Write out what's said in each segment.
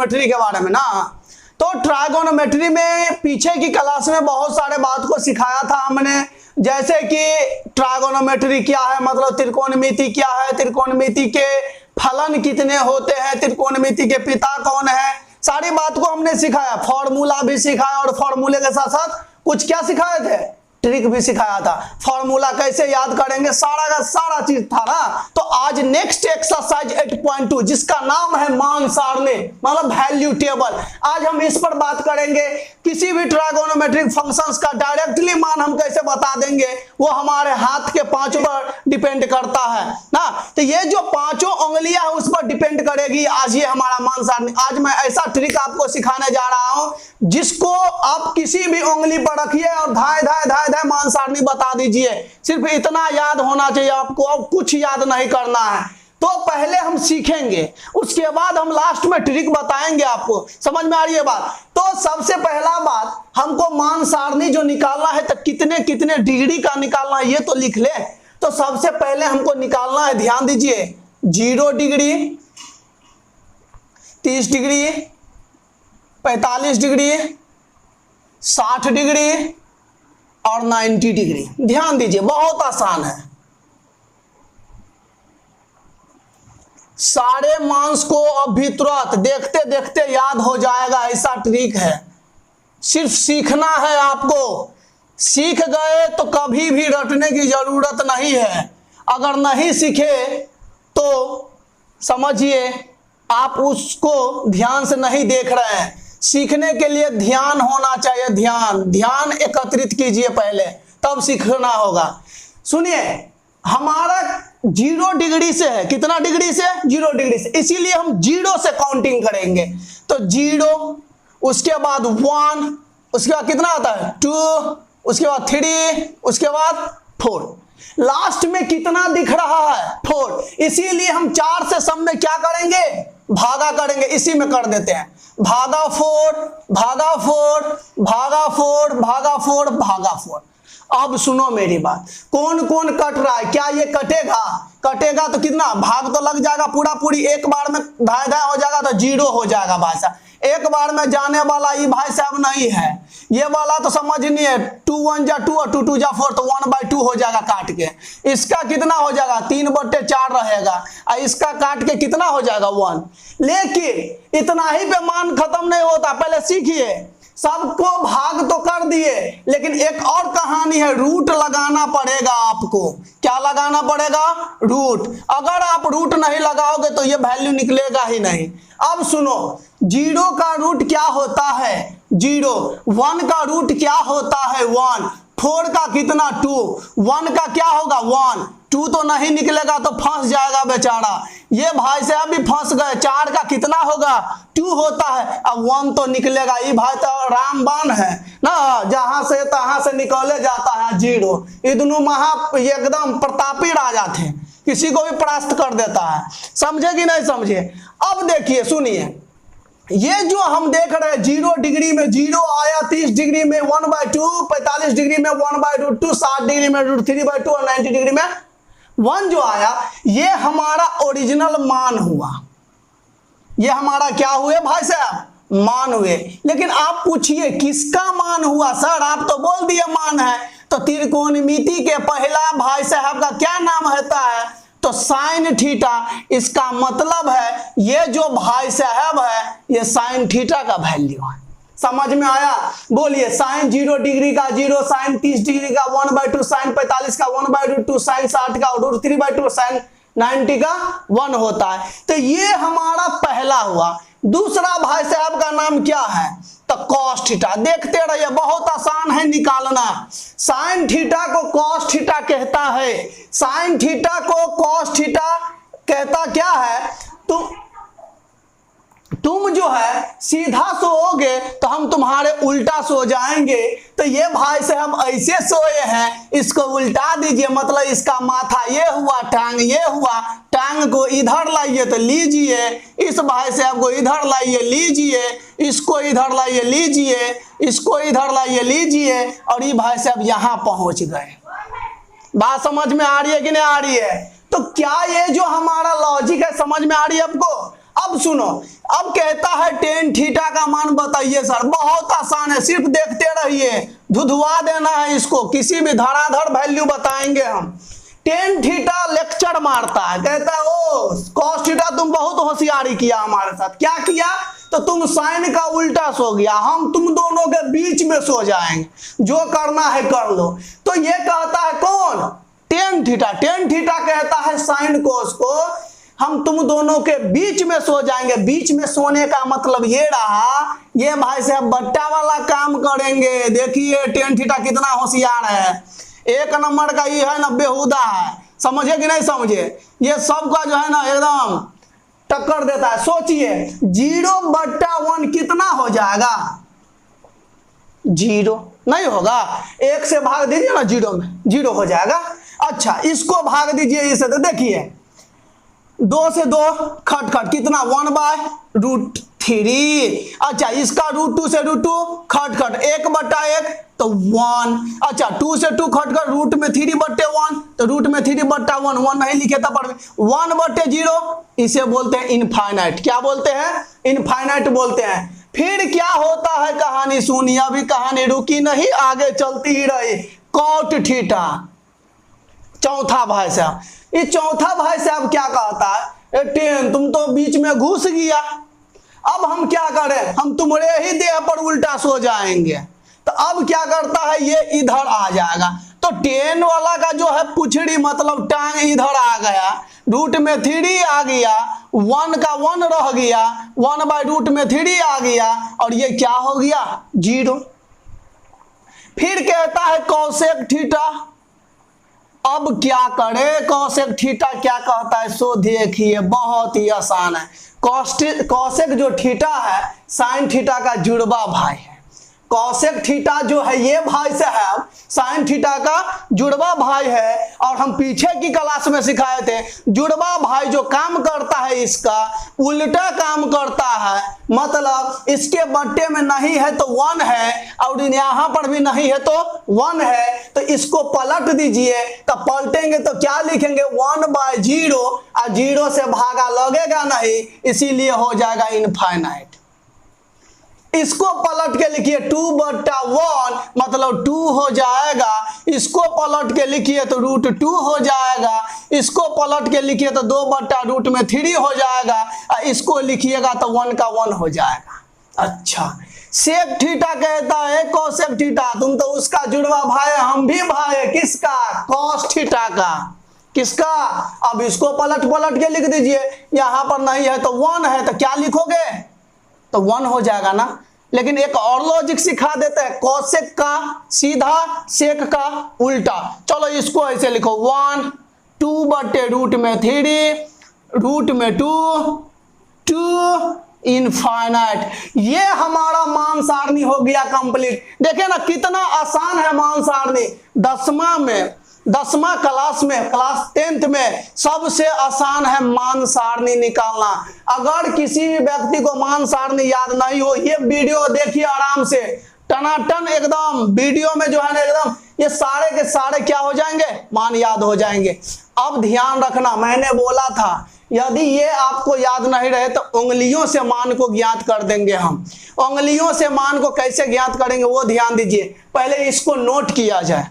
Trigonometry के बारे में ना। तो ट्राइगोनोमेट्री में पीछे की क्लास में बहुत सारे बात को सिखाया था हमने, जैसे कि ट्राइगोनोमेट्री क्या है, मतलब त्रिकोणमिति क्या है, त्रिकोणमिति के फलन कितने होते हैं, त्रिकोणमिति के पिता कौन है, सारी बात को हमने सिखाया। फॉर्मूला भी सिखाया और फॉर्मूले के साथ साथ कुछ क्या सिखाए थे, ट्रिक भी सिखाया था। फॉर्मूला कैसे याद करेंगे, सारा का सारा चीज था ना। तो आज नेक्स्ट एक्सरसाइज 8.2 जिसका नाम है मान सारणी, मतलब वैल्यू टेबल, आज हम इस पर बात करेंगे। किसी भी ट्राइगोनोमेट्रिक फंक्शंस का डायरेक्टली मान हम कैसे बता देंगे, वो हमारे हाथ के पांचों पर डिपेंड करता है ना। तो ये जो पांचों उंगलियां है उस पर डिपेंड करेगी आज ये हमारा मान सारणी। आज मैं ऐसा ट्रिक आपको सिखाने जा रहा हूं जिसको आप किसी भी उंगली पर रखिए और धाए धाए धाए धाए मान सारणी बता दीजिए। सिर्फ इतना याद होना चाहिए आपको, अब कुछ याद नहीं करना है। तो पहले हम सीखेंगे, उसके बाद हम लास्ट में ट्रिक बताएंगे आपको। समझ में आ रही है बात। तो सबसे पहला बात, हमको मान सारणी जो निकालना है तो कितने कितने डिग्री का निकालना है ये तो लिख ले। तो सबसे पहले हमको निकालना है, ध्यान दीजिए, 0 डिग्री, 30 डिग्री, 45 डिग्री, 60 डिग्री और 90 डिग्री। ध्यान दीजिए, बहुत आसान है। सारे मांस को अभी तुरंत देखते देखते याद हो जाएगा, ऐसा ट्रिक है। सिर्फ सीखना है आपको, सीख गए तो कभी भी रटने की जरूरत नहीं है। अगर नहीं सीखे तो समझिए आप उसको ध्यान से नहीं देख रहे हैं। सीखने के लिए ध्यान होना चाहिए, ध्यान एकत्रित कीजिए पहले, तब सीखना होगा। सुनिए, हमारा 0 डिग्री से है, कितना डिग्री से, 0 डिग्री से, इसीलिए हम 0 से काउंटिंग करेंगे। तो 0, उसके बाद 1, उसके बाद कितना आता है 2, उसके बाद 3, उसके बाद 4, लास्ट में कितना दिख रहा है 4। इसीलिए हम 4 से सब में क्या करेंगे, भागा करेंगे। इसी में कर देते हैं, भागा 4, भागा 4, भागा 4, भागा 4, भागा 4। अब सुनो मेरी बात, कौन कौन कट रहा है, क्या ये कटेगा, कटेगा तो कितना भाग तो लग जाएगा, पूरा पूरी एक बार में धाए धाए हो जाएगा तो 0 हो जाएगा भाई साहब। एक बार में जाने वाला ये भाई साहब नहीं है, ये वाला तो समझनी है, 2 1 जा 2 और 2 2 जा 4, तो 1/2 हो जाएगा काट के। इसका कितना हो जाएगा, 3/4 रहेगा, और इसका काट के कितना हो जाएगा 1। लेकिन इतना ही पे मान खत्म नहीं होता, पहले सीखिए। सबको भाग तो कर दिए, लेकिन एक और कहानी है, रूट लगाना पड़ेगा आपको। क्या लगाना पड़ेगा, रूट। अगर आप रूट नहीं लगाओगे तो ये वैल्यू निकलेगा ही नहीं। अब सुनो, 0 का रूट क्या होता है 0, 1 का रूट क्या होता है 1, 4 का कितना 2, 1 का क्या होगा 1, 2 तो नहीं निकलेगा तो फंस जाएगा बेचारा। ये भाई साहब भी फंस गए, 4 का कितना होगा 2 होता है, अब 1 तो निकलेगा। ये भाई तो रामबाण है ना, जहां से तहां से निकले जाता है 0। ये दोनों एकदम प्रतापी राजा थे, किसी को भी परास्त कर देता है। समझे कि नहीं समझे। अब देखिए, सुनिए, ये जो हम देख रहे हैं 0 डिग्री में 0 आया, 30 डिग्री में 1/2, 45 डिग्री में 1/2, 60 डिग्री में √3/2 और 90 डिग्री में 1 जो आया, ये हमारा ओरिजिनल मान हुआ। ये हमारा क्या हुए भाई साहब, मान हुए। लेकिन आप पूछिए किसका मान हुआ सर, आप तो बोल दिए मान है। तो त्रिकोणमिति के पहला भाई साहब का क्या नाम होता है, तो साइन थीटा। इसका मतलब है ये जो भाई साहब है ये साइन थीटा का वैल्यू है। समझ में आया, बोलिए। साइन 0 डिग्री का 0, साइन 30 डिग्री का 1/2, साइन 45 का 1/2, साइन 60 का √3/2, साइन 90 का 1 होता है। तो ये हमारा पहला हुआ। दूसरा भाई साहब का नाम क्या है, तो कॉस थीटा। देखते रहिए, बहुत आसान है निकालना। साइन थीटा को कॉस थीटा कहता है, साइन थीटा को कॉस थीटा कहता क्या है, तुम जो है सीधा सोओगे तो हम तुम्हारे उल्टा सो जाएंगे। तो ये भाई से हम ऐसे सोए हैं, इसको उल्टा दीजिए, मतलब इसका माथा ये हुआ, टांग ये हुआ, टांग को इधर लाइए तो लीजिए, इस भाई से आपको इधर लाइए लीजिए, इसको इधर लाइए लीजिए, इसको इधर लाइए लीजिए, और ये भाई साहब यहाँ पहुंच गए। बात समझ में आ रही है कि नहीं आ रही है। तो क्या ये जो हमारा लॉजिक है समझ में आ रही है आपको। अब सुनो, अब कहता है टेन थीटा का मान बताइए सर। बहुत आसान है, सिर्फ देखते रहिए, धुधवा देना है इसको, किसी भी धड़ाधड़ वैल्यू बताएंगे हम। टेन थीटा लेक्चर मारता है, कहता है ओ कॉस थीटा तुम बहुत होशियारी किया हमारे साथ। क्या किया? तो तुम साइन का उल्टा सो गया, हम तुम दोनों के बीच में सो जाएंगे, जो करना है कर लो। तो ये कहता है कौन? Tan theta. टेन थीटा कहता है साइन कोस को हम तुम दोनों के बीच में सो जाएंगे। बीच में सोने का मतलब ये रहा, ये भाई साहब बट्टा वाला काम करेंगे। देखिए टेन थीटा कितना होशियार है, एक नंबर का ये है ना बेहुदा है, समझे कि नहीं समझे? ये सबका जो है ना एकदम टक्कर देता है। सोचिए 0/1 कितना हो जाएगा? 0 नहीं होगा, 1 से भाग दीजिए ना 0 में, 0 हो जाएगा। अच्छा इसको भाग दीजिए इसे, तो देखिए 2 से 2 खट खट कितना 1/√3। अच्छा इसका √2 से √2 खट खट 1/1 तो 1। अच्छा 2 से 2 खट खट रूट में 3/1 तो रूट में 3/1, 1 नहीं लिखे था पर 1/0 इसे बोलते हैं इनफाइनाइट। क्या बोलते हैं? इनफाइनाइट बोलते हैं। फिर क्या होता है कहानी सुनिए, अभी कहानी रुकी नहीं, आगे चलती ही रही। कॉट थीटा, चौथा भाई साहब। ये चौथा भाई साहब क्या कहता है? टेन तुम तो बीच में घुस गया, अब हम क्या करें? हम तुम्हारे ही देह पर उल्टा सो जाएंगे। तो अब क्या करता है, ये इधर आ जाएगा। तो टेन वाला का जो है पुछड़ी मतलब टांग इधर आ गया, रूट में 3 आ गया, 1 का 1 रह गया, 1/√3 आ गया, और ये क्या हो गया? 0। फिर कहता है कॉसेक थीटा। अब क्या करे? कॉसेक थीटा क्या कहता है सो देखिए, बहुत ही आसान है। कॉसेक जो थीटा है साइन थीटा का जुड़वा भाई है। कॉसेक थीटा जो है ये भाई साहब साइन थीटा का जुड़वा भाई है। और हम पीछे की क्लास में सिखाए थे, जुड़वा भाई जो काम करता है इसका उल्टा काम करता है। मतलब इसके बट्टे में नहीं है तो 1 है, और यहाँ पर भी नहीं है तो 1 है। तो इसको पलट दीजिए, तो पलटेंगे तो क्या लिखेंगे? 1/0, और 0 से भागा लगेगा नहीं, इसीलिए हो जाएगा इनफाइनाइट। इसको पलट के लिखिए 2/1 मतलब 2 हो जाएगा। इसको पलट के लिखिए तो √2 हो जाएगा। इसको पलट के लिखिए तो 2/√3 हो जाएगा। इसको लिखिएगा तो 1 का 1 हो जाएगा। अच्छा सेक थीटा कहता है कॉसेक थीटा, तुम तो उसका जुड़वा भाई, हम भी भाई है। किसका? कॉस थीटा का। किसका? अब इसको पलट के लिख दीजिए, यहां पर नहीं है तो 1 है, तो क्या लिखोगे? तो 1 हो जाएगा ना। लेकिन एक और लॉजिक सिखा देते हैं, कॉसेक का सीधा, सेक का उल्टा। चलो इसको ऐसे लिखो 1 2/√3 रूट में 2 इनफाइनाइट। ये हमारा मान सारणी हो गया कंप्लीट। देखिए ना कितना आसान है मान सारणी। 10वां क्लास में, क्लास 10th में सबसे आसान है मान सारणी निकालना। अगर किसी भी व्यक्ति को मान सारणी याद नहीं हो, ये वीडियो देखिए आराम से, टनाटन एकदम वीडियो में जो है ना एकदम ये सारे के सारे क्या हो जाएंगे? मान याद हो जाएंगे। अब ध्यान रखना, मैंने बोला था यदि ये आपको याद नहीं रहे तो उंगलियों से मान को ज्ञात कर देंगे हम। उंगलियों से मान को कैसे ज्ञात करेंगे वो ध्यान दीजिए, पहले इसको नोट किया जाए।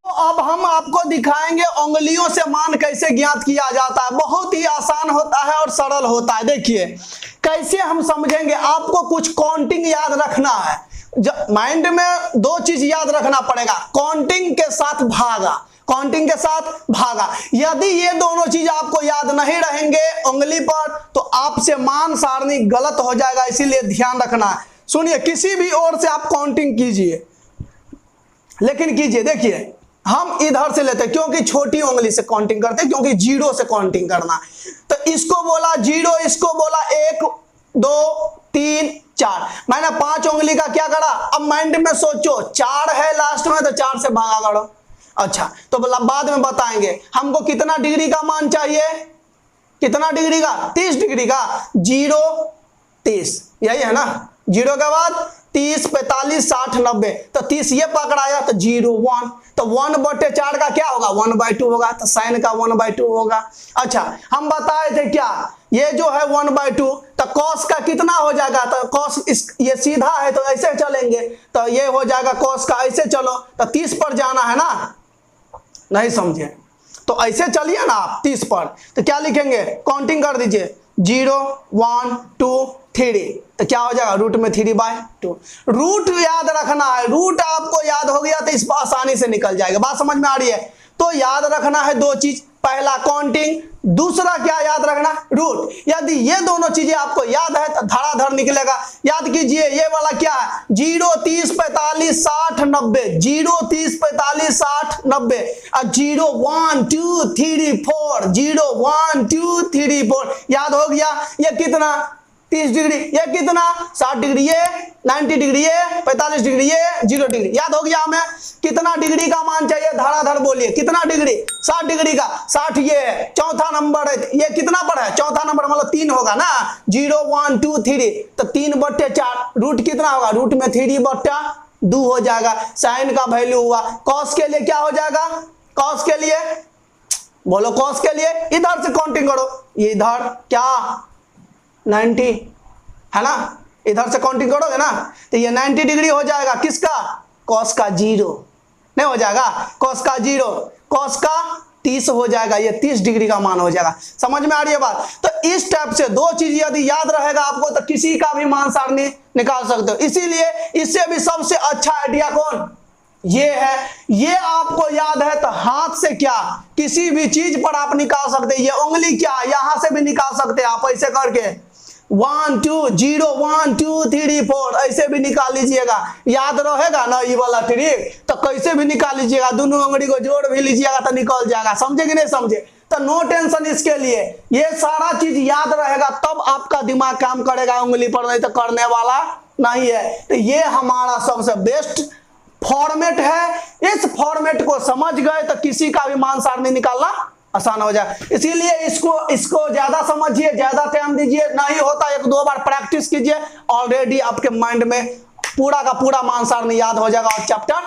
तो अब हम आपको दिखाएंगे उंगलियों से मान कैसे ज्ञात किया जाता है। बहुत ही आसान होता है और सरल होता है। देखिए कैसे हम समझेंगे, आपको कुछ काउंटिंग याद रखना है। माइंड में 2 चीज याद रखना पड़ेगा, काउंटिंग के साथ भागा। काउंटिंग के साथ भागा, यदि ये दोनों चीज आपको याद नहीं रहेंगे उंगली पर तो आपसे मान सारणी गलत हो जाएगा, इसीलिए ध्यान रखना है। सुनिए, किसी भी ओर से आप काउंटिंग कीजिए, लेकिन कीजिए, देखिए हम इधर से लेते हैं क्योंकि छोटी उंगली से काउंटिंग करते हैं, क्योंकि 0 से काउंटिंग करना। तो इसको बोला 0, इसको बोला 1 2 3 4, मैंने 5 उंगली का क्या करा। अब माइंड में सोचो 4 है लास्ट में तो 4 से भागा करो। अच्छा तो बाद में बताएंगे हमको कितना डिग्री का मान चाहिए, कितना डिग्री का? 30 डिग्री का। 0 30, यही है ना। 0 के बाद 30, 45, 60, 90। तो 30 ये पकड़ाया तो 0, 1। तो 1/4 का क्या होगा? 1/2 होगा। तो साइन का 1/2 होगा। अच्छा, हम बताए थे क्या, ये जो है 1/2, तो कॉस का कितना हो जाएगा? तो कॉस ये सीधा है तो ऐसे चलेंगे, तो ये हो जाएगा कॉस का, ऐसे चलो तो 30 पर जाना है ना, नहीं समझे तो ऐसे चलिए ना आप 30 पर। तो क्या लिखेंगे? काउंटिंग कर दीजिए, 0, 1, 2, 3। तो क्या हो जाएगा? रूट में 3/2। रूट याद रखना है, रूट आपको याद हो गया तो इस पर आसानी से निकल जाएगा। बात समझ में आ रही है? तो याद रखना है दो चीज, पहला काउंटिंग, दूसरा क्या याद रखना? रूट। यदि ये दोनों चीजें आपको याद है तो धड़ाधड़ निकलेगा। याद कीजिए, ये वाला क्या है? 0, 30, 45, 60, 90। 0, 30, 45, 60, 90। 0, 1, 2, 3, 4। 0, 1, 2, 3, 4। याद हो गया? ये कितना? 30 डिग्री। ये कितना? 60 डिग्री। ये 90 डिग्री। ये 45 डिग्री। ये 0 डिग्री। याद हो गया हमें? कितना डिग्री का मान चाहिए? धड़ाधड़ बोलिए, कितना डिग्री? 60 डिग्री का। 60 ये चौथा नंबर है, ये कितना पर है? चौथा नंबर, मतलब 3 होगा ना। 0, 1, 2, 3। तो 3/4। रूट कितना होगा? रूट में 3/2 हो जाएगा। साइन का वैल्यू हुआ। कॉस के लिए क्या हो जाएगा? कॉस के लिए बोलो, कॉस के लिए इधर से काउंटिंग करो, इधर क्या 90 है ना, इधर से काउंटिंग करोगे ना तो ये 90 डिग्री हो जाएगा। किसका? कॉस का 0 नहीं हो जाएगा? कॉस का 0, कॉस का 30 हो जाएगा। ये 30 डिग्री का मान हो जाएगा। समझ में आ रही है बात? तो इस टाइप से दो चीज यदि याद रहेगा आपको तो किसी का भी मान सारणी निकाल सकते हो। इसीलिए इससे भी सबसे अच्छा आइडिया कौन? ये है। ये आपको याद है तो हाथ से क्या किसी भी चीज पर आप निकाल सकते हैं। ये उंगली क्या यहां से भी निकाल सकते हैं आप, ऐसे करके 1, 2, 0, 1, 2, 3, 4 ऐसे भी निकाल लीजिएगा। याद रहेगा ना ये वाला ट्रिक? तो कैसे भी निकाल लीजिएगा, दोनों उंगली को जोड़ भी लीजिएगा तो निकल जाएगा। समझे कि नहीं समझे? तो नो टेंशन इसके लिए, ये सारा चीज याद रहेगा तब आपका दिमाग काम करेगा उंगली पर, नहीं तो करने वाला नहीं है। तो ये हमारा सबसे बेस्ट फॉर्मेट है। इस फॉर्मेट को समझ गए तो किसी का भी मान सारणी निकालना आसान हो जाए। इसीलिए इसको ज्यादा समझिए, ज्यादा टाइम दीजिए। नहीं होता 1-2 बार प्रैक्टिस कीजिए, ऑलरेडी आपके माइंड में पूरा का पूरा मान सारणी याद हो जाएगा और चैप्टर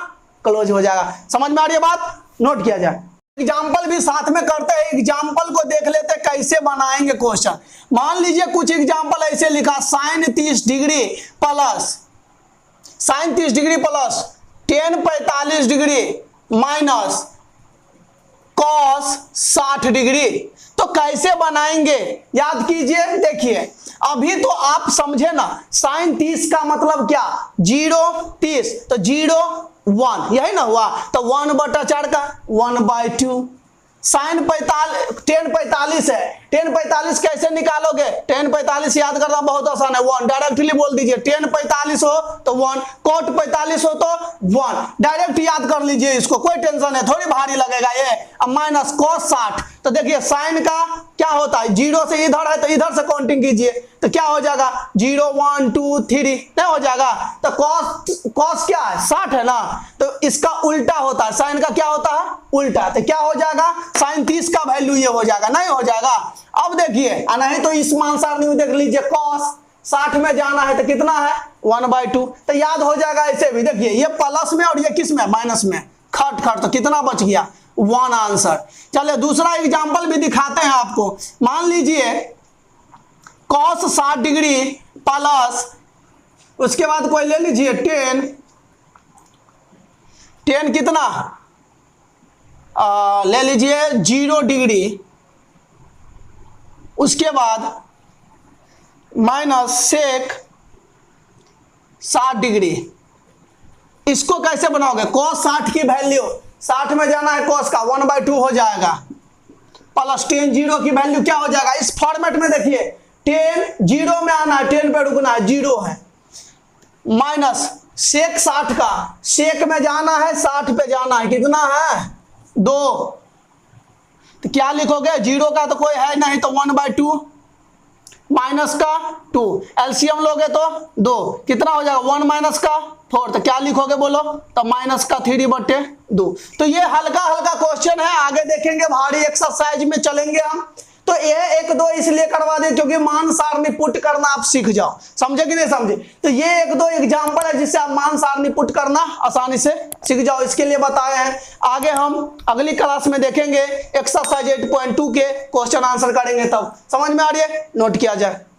क्लोज हो जाएगा। समझ में आ रही है बात? नोट किया जाए। एग्जाम्पल भी साथ में करते हैं, एग्जाम्पल को देख लेते कैसे बनाएंगे क्वेश्चन। मान लीजिए कुछ एग्जाम्पल ऐसे लिखा, sine 30 degree plus tan 45 degree minus cos 60 degree. तो कैसे बनाएंगे याद कीजिए। देखिए अभी तो आप समझे ना, साइन 30 का मतलब क्या? 0, 30 तो 0, 1 यही ना हुआ। तो 1/4 का 1/2। साइन 45 tan 45 है, tan 45 कैसे निकालोगे? tan 45 याद करना बहुत आसान है, 1 डायरेक्टली बोल दीजिए। tan 45 हो तो 1, cot 45 हो तो 1, डायरेक्ट याद कर लीजिए इसको, कोई टेंशन है, थोड़ी भारी लगेगा ये। अब माइनस cos 60। तो देखिए साइन का क्या होता है? 0 से इधर है तो इधर से काउंटिंग कीजिए, तो क्या हो जाएगा? 0, 1, 2, 3 नहीं हो जाएगा। तो cos क्या है? 60 है ना, तो इसका उल्टा होता है। साइन का क्या होता है? उल्टा। तो क्या हो जाएगा? साइन 30 का वैल्यू ये हो जाएगा, नहीं हो जाएगा। अब देखिए, नहीं तो इस मान सारणी में देख लीजिए, cos 60 में जाना है तो कितना है? 1/2। तो याद हो जाएगा ऐसे भी। देखिए ये प्लस में और ये किस में? माइनस में। खट तो कितना बच गया? 1 आंसर। चलिए दूसरा एग्जांपल भी दिखाते हैं आपको। मान लीजिए cos 60 डिग्री प्लस, उसके बाद कोई ले लीजिए tan कितना ले लीजिए 0 डिग्री, उसके बाद माइनस सेक 60 डिग्री। इसको कैसे बनाओगे? cos 60 की वैल्यू 60 में जाना है, cos का 1/2 हो जाएगा, प्लस tan 0 की वैल्यू क्या हो जाएगा? इस फॉर्मेट में देखिए tan 0 में आना है, tan पे रुकना है, 0 है, माइनस सेक 60 का, सेक में जाना है 60 पे जाना है, कितना है? 2। तो क्या लिखोगे? 0 का तो कोई है नहीं तो 1/2 माइनस का 2, एलसीएम लोगे तो 2, कितना हो जाएगा? 1 माइनस का 4। तो क्या लिखोगे बोलो? तो माइनस का 3/2। तो ये हल्का हल्का क्वेश्चन है, आगे देखेंगे भारी एक्सरसाइज में चलेंगे हम। तो ये 1 2 इसलिए करवा दे क्योंकि मान सारणी पुट करना आप सीख जाओ। समझे कि नहीं समझे? तो ये 1 2 एग्जाम्पल है जिससे आप मान सारणी पुट करना आसानी से सीख जाओ, इसके लिए बताए हैं। आगे हम अगली क्लास में देखेंगे एक्सरसाइज 8.2 के क्वेश्चन आंसर करेंगे, तब समझ में आ रही है, नोट किया जाए।